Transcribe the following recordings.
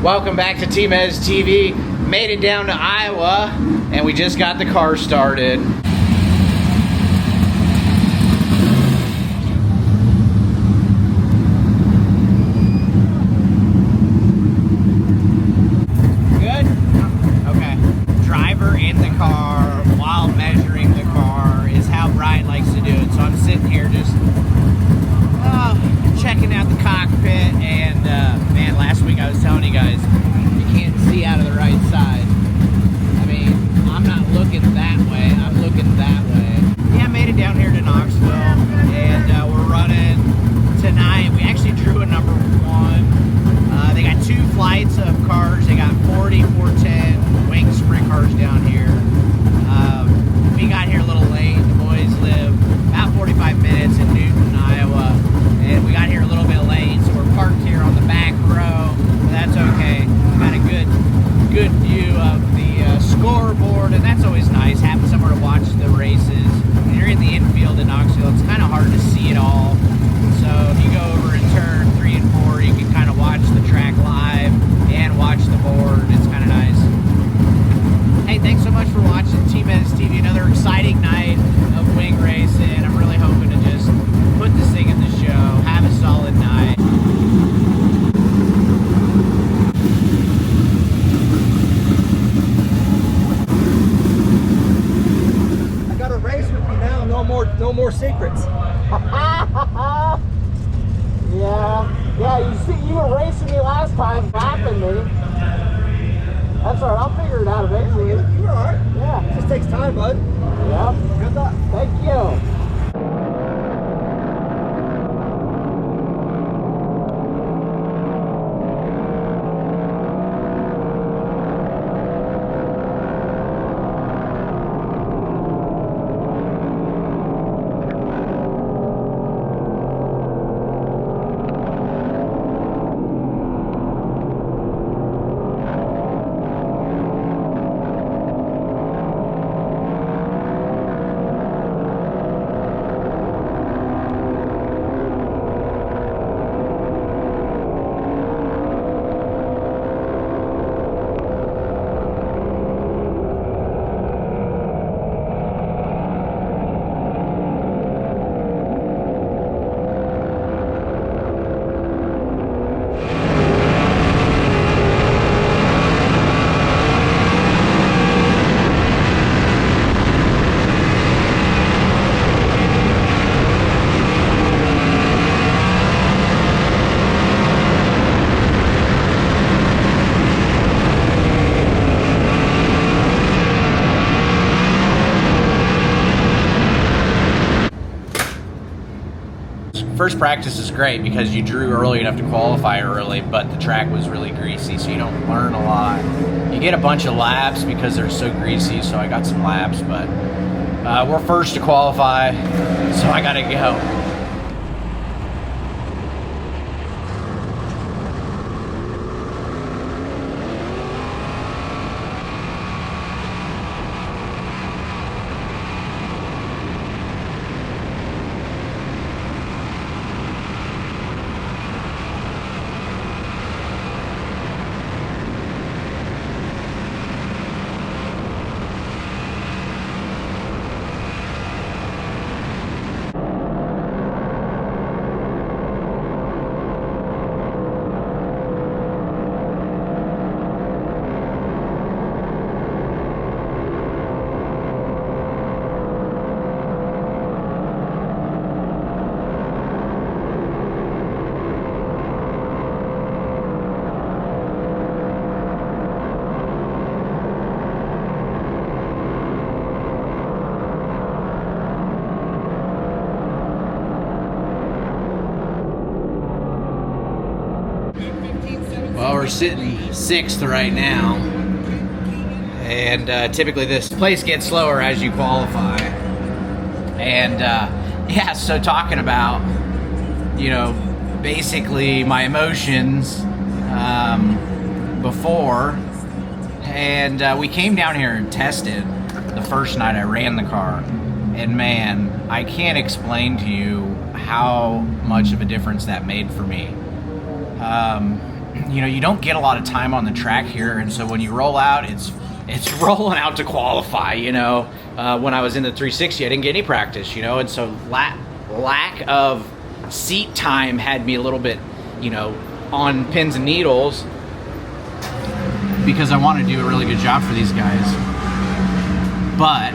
Welcome back to Team Ez TV. Made it down to Iowa, and we just got the car started. Good? Okay. Driver in the car while measuring the car is how Brian likes to do it. So I'm sitting here just checking out the cockpit, and man, last week I was telling you guys, you can't see out of the right side. I mean, I'm not looking that way, I'm looking that way. Yeah, I made it down here to Knoxville, and we're running tonight. We actually drew a number 1. They got 2 flights of cars. They got 40, 410 wing sprint cars down here. We got here a little late. The boys live about 45 minutes in Newton, Iowa. And we got here a little bit late, so we're parked here on the back row. But that's okay. Got a good view of the scoreboard, and that's always nice, having somewhere to watch the races. When you're in the infield in Knoxville, it's kind of hard to see it all. So if you go over in turn 3 and 4, you can kind of watch the track live and watch the board. It's kind of nice. Hey, thanks so much for watching Team Ez TV. Another exciting night of wing racing. I'm really hoping to just put this thing in the show, have a solid night. I got a race with you now. No more secrets. Yeah, you were racing me last time, bapping me. That's all right, I'll figure it out eventually. You're all right. Yeah. It just takes time, bud. Yeah. Good luck. Thank you. First practice is great because you drew early enough to qualify early, but the track was really greasy, so you don't learn a lot. You get a bunch of laps because they're so greasy, so I got some laps, but we're first to qualify, so I gotta go. Well, we're sitting 6th right now, and typically this place gets slower as you qualify. And yeah, so talking about, you know, basically my emotions before, and we came down here and tested the first night I ran the car, and man, I can't explain to you how much of a difference that made for me. you know, you don't get a lot of time on the track here, and so when you roll out, it's rolling out to qualify, you know. When I was in the 360, I didn't get any practice, you know, and so lack of seat time had me a little bit, you know, on pins and needles, because I want to do a really good job for these guys. But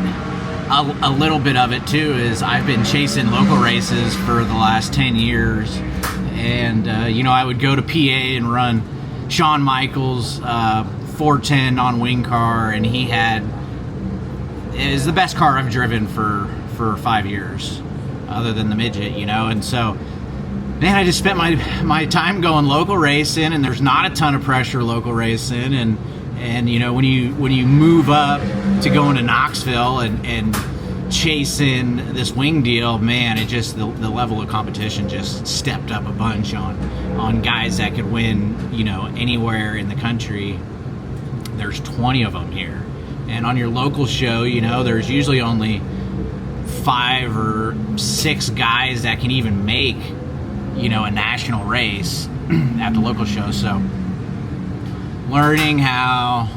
a little bit of it too is I've been chasing local races for the last 10 years, and you know, I would go to PA and run Shawn Michaels 410 on wing car, and it is the best car I've driven for 5 years, other than the midget, you know. And so, man, I just spent my time going local racing, and there's not a ton of pressure local racing, and you know, when you move up to going to Knoxville and chasing this wing deal, man, it just the level of competition just stepped up a bunch on guys that could win, you know, anywhere in the country. There's 20 of them here, and on your local show, you know, there's usually only 5 or 6 guys that can even make, you know, a national race at the local show. So learning how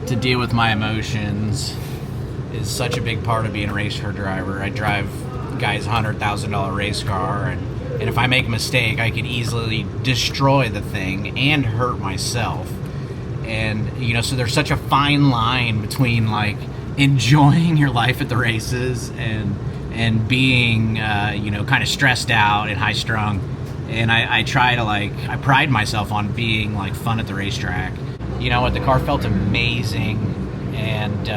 to deal with my emotions is such a big part of being a race car driver. I drive guys' $100,000 race car, and if I make a mistake, I can easily destroy the thing and hurt myself. And, you know, so there's such a fine line between, like, enjoying your life at the races and being, you know, kind of stressed out and high-strung. And I try to, like, I pride myself on being, like, fun at the racetrack. You know what, the car felt amazing, and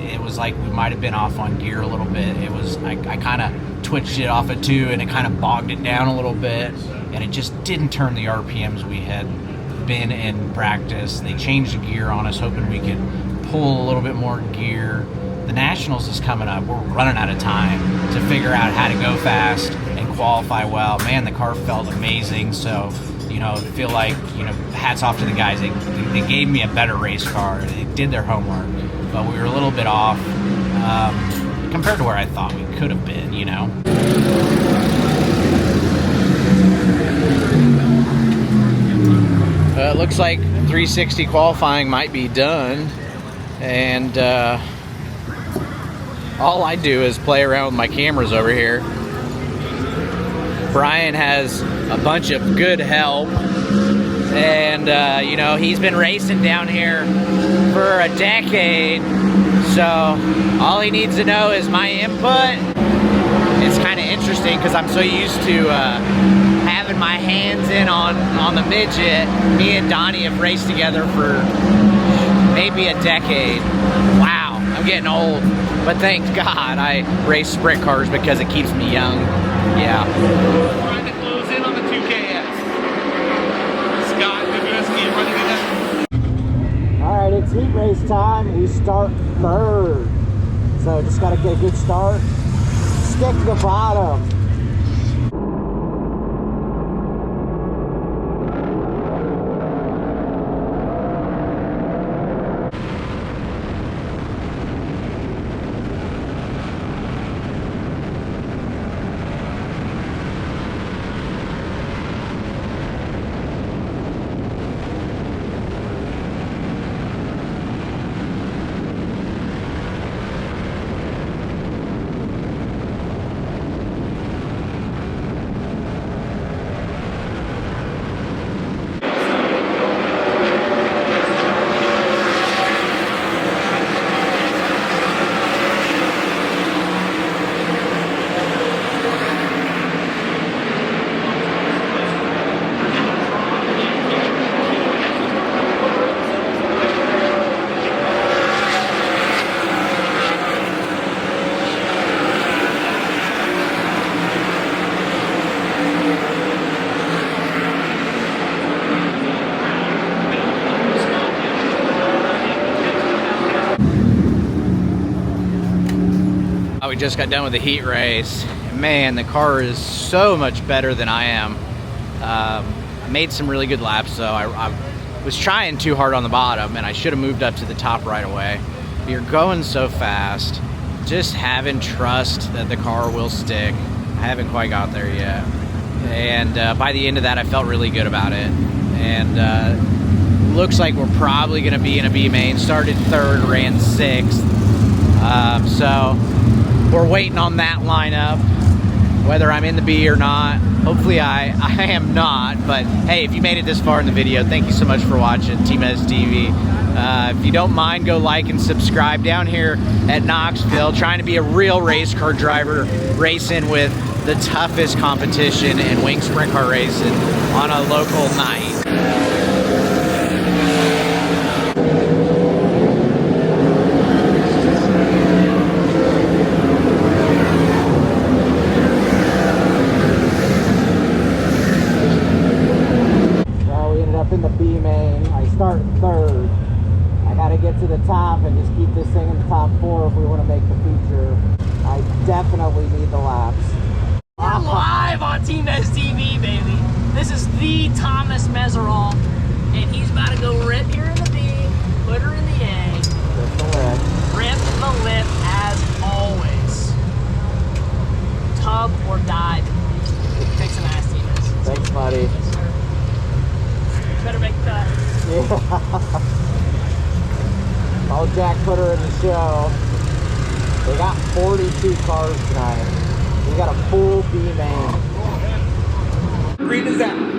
it was like we might have been off on gear a little bit. It was, I kind of twitched it off at 2, and it kind of bogged it down a little bit, and it just didn't turn the RPMs we had been in practice. They changed the gear on us, hoping we could pull a little bit more gear. The Nationals is coming up. We're running out of time to figure out how to go fast and qualify well. Man, the car felt amazing. So, you know, I feel like, you know, hats off to the guys. They gave me a better race car. They did their homework, but we were a little bit off compared to where I thought we could have been, you know. It looks like 360 qualifying might be done, and all I do is play around with my cameras over here. Brian has a bunch of good help, and you know, he's been racing down here for a decade, so all he needs to know is my input. It's kind of interesting because I'm so used to having my hands in on the midget. Me and Donnie have raced together for maybe a decade. Wow, I'm getting old, but thank God I race sprint cars because it keeps me young. Yeah. Trying to close in on the 2KS. Scott Nagurski running it. All right, it's heat race time. We start 3rd, so just got to get a good start. Stick to the bottom. We just got done with the heat race. Man, the car is so much better than I am. I made some really good laps, though. I was trying too hard on the bottom, and I should have moved up to the top right away. But you're going so fast. Just having trust that the car will stick. I haven't quite got there yet. And by the end of that, I felt really good about it. and looks like we're probably going to be in a B main. Started third, ran sixth. So we're waiting on that lineup, whether I'm in the B or not. Hopefully I am not, but hey, if you made it this far in the video, thank you so much for watching Team S TV. If you don't mind, go like and subscribe. Down here at Knoxville, trying to be a real race car driver, racing with the toughest competition in wing sprint car racing on a local night. In the B main, I start third. I got to get to the top and just keep this thing in the top 4 if we want to make the feature. I definitely need the laps. We're live on Team STV, baby. This is the Thomas Meserol, and he's about to go rip here in the B, put her in the A, Rip the lip. rip the lip as always. Tub or dive. Kick some ass, Teamers. Thanks, buddy. Better make a cut. Yeah. Oh, Jack put her in the show. They got 42 cars tonight. We got a full B main. Green is out.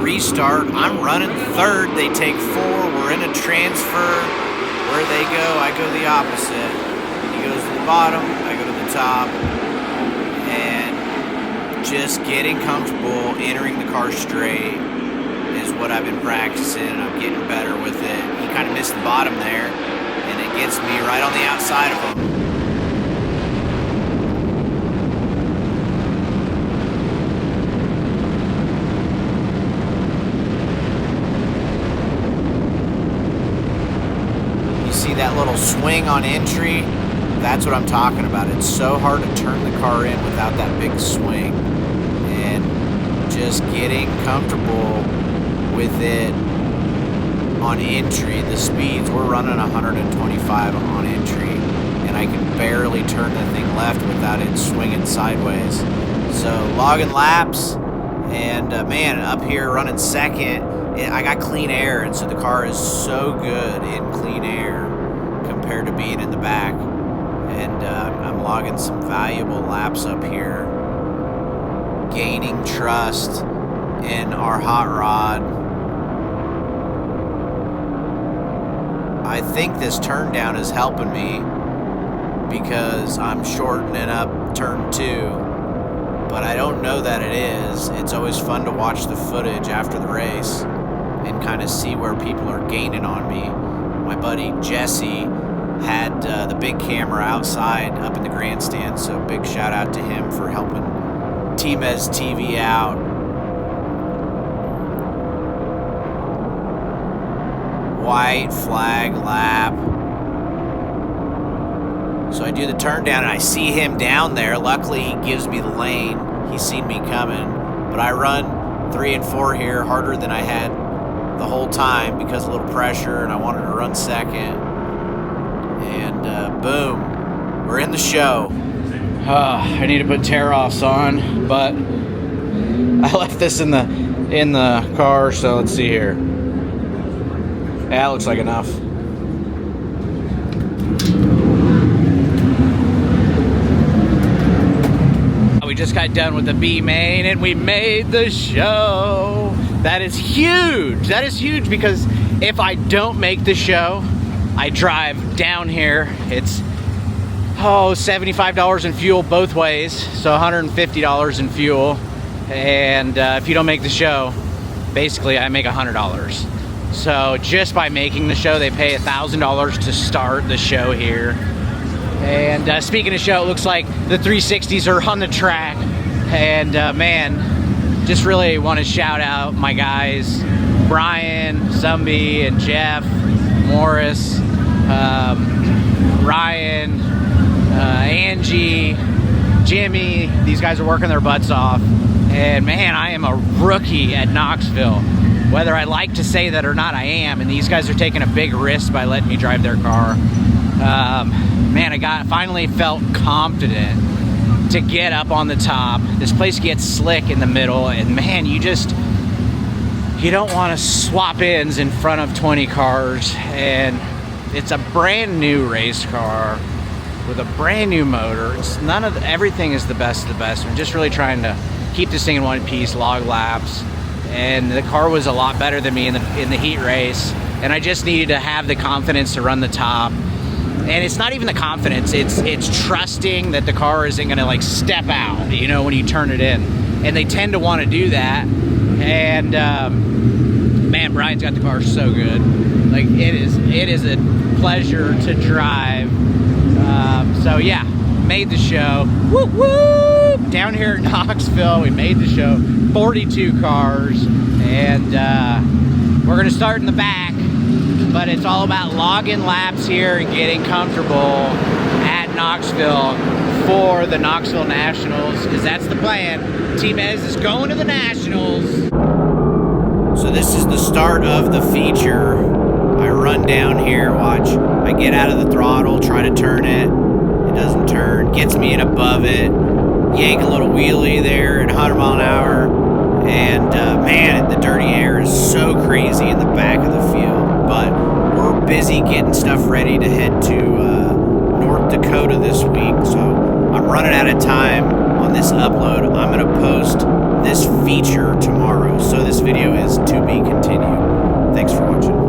Restart. I'm running third. They take 4. We're in a transfer. Where they go, I go the opposite. He goes to the bottom, I go to the top. And just getting comfortable, entering the car straight is what I've been practicing, and I'm getting better with it. He kind of missed the bottom there, and it gets me right on the outside of him. See that little swing on entry? That's what I'm talking about. It's so hard to turn the car in without that big swing. And just getting comfortable with it on entry. The speeds, we're running 125 on entry, and I can barely turn the thing left without it swinging sideways. So logging laps, and man, up here running second, I got clean air, and so the car is so good in clean air compared to being in the back. And I'm logging some valuable laps up here, gaining trust in our hot rod. I think this turn down is helping me because I'm shortening up turn 2, but I don't know that it is. It's always fun to watch the footage after the race and kind of see where people are gaining on me. My buddy Jesse had the big camera outside up in the grandstand, so big shout out to him for helping Team S TV out. White flag lap. So I do the turn down and I see him down there. Luckily he gives me the lane. He's seen me coming, but I run 3 and 4 here harder than I had the whole time because of a little pressure, and I wanted to run second. And boom, we're in the show. I need to put tear-offs on, but I left this in the car, so let's see here. Yeah, looks like enough. We just got done with the B main and we made the show. That is huge. That is huge because if I don't make the show, I drive down here. It's $75 in fuel both ways, so $150 in fuel. And if you don't make the show, basically I make $100. So just by making the show, they pay $1,000 to start the show here. And speaking of show, it looks like the 360s are on the track. And man, just really want to shout out my guys, Brian, Zumbi, and Jeff, Morris, Ryan, Angie, Jimmy. These guys are working their butts off. And man, I am a rookie at Knoxville. Whether I like to say that or not, I am. And these guys are taking a big risk by letting me drive their car. Man, I finally felt confident to get up on the top. This place gets slick in the middle, and man, you don't want to swap ends in front of 20 cars. And it's a brand new race car with a brand new motor. It's everything is the best of the best. We're just really trying to keep this thing in one piece, log laps. And the car was a lot better than me in the heat race, and I just needed to have the confidence to run the top. And it's not even the confidence, it's trusting that the car isn't gonna like step out, you know, when you turn it in. And they tend to want to do that. And man, Brian's got the car so good. Like it is a pleasure to drive. So yeah, made the show. Woo woo! Down here in Knoxville, we made the show. 42 cars, and we're gonna start in the back, but it's all about logging laps here and getting comfortable at Knoxville for the Knoxville Nationals, because that's the plan. Team Ez is going to the Nationals. So this is the start of the feature. I run down here, watch. I get out of the throttle, try to turn it. It doesn't turn, gets me in above it. Yank a little wheelie there at 100 mile an hour. And man, the dirty air is so crazy in the back of the field. But we're busy getting stuff ready to head to North Dakota this week. So I'm running out of time on this upload. I'm going to post this feature tomorrow. So this video is to be continued. Thanks for watching.